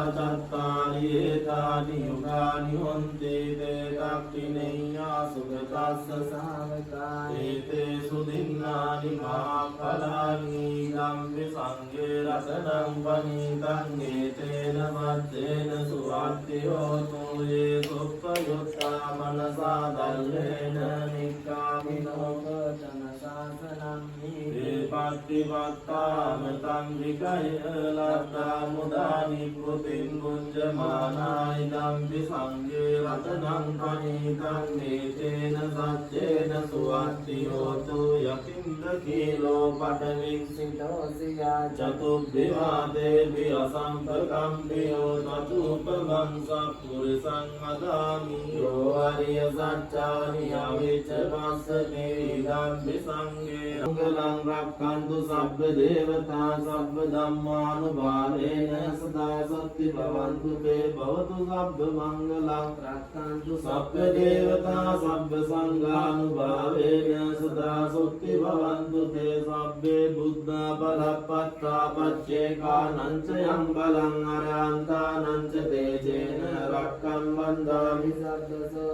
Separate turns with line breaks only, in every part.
චත්තාරි ඒතානි යුගානි හොන්ති තේ දක්ඛිනේයා සුගතස්ස සාවකානි තේ සුදින්නානි මහඵලානි ධම්මි සංඝේ රතනං පනිතං ඒතේන මත්තේන සුවත්ති හෝතු යේ සුප්පයුත්තා මනසා දල්ලේන නික්ඛාමිනෝ කතන සාසනං මේ පත්තිවත්තාම තං විකය ලද්දා මුදානි පුතින් මුඤ්ජමානායි ධම්මි සංඝේ රතනං පනිතං ඒතේන සච්චේන සුවත්ති හෝතු යකින්ද කීලෝ පඨවින් සිතෝසියා චතුබ්බිවා දේවි අසම්පකම්පියෝ නතුපමං සප්පුරිසං අදාමි යෝ අරිය සච්චානි අවිච්ච පස්සනේ ධම්මි සංඝේ මංගලං රක්ඛන්තු සබ්බ දේවතා සබ්බ ධම්මානුභාවේන සදා සත්‍ති භවන්තු තේ භවතු සබ්බ මංගලං රක්ඛන්තු සබ්බ දේවතා සබ්බ සංඝානුභාවේන සදා සත්‍ති භවන්තු තේ සබ්බේ බුද්ධ බලප්පත්තා පච්චේකානං ච යං බලං අරහන්තානං ච තේජේන රක්ඛං වන්දාමි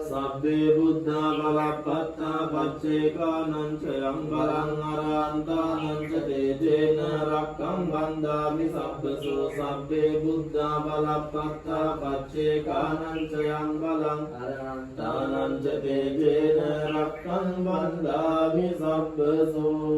සබ්බේ බුද්ධ බලප්පත්තා පච්චේකානං ච යං බලං අරහන්තානං ච තේජේන රක්ඛං වන්දාමි සබ්බසෝ සබ්බේ බුද්ධ බලප්පත්තා පච්චේකානං ච යං බලං අරහන්තානං ච තේජේන රක්ඛං වන්දාමි සබ්බසෝ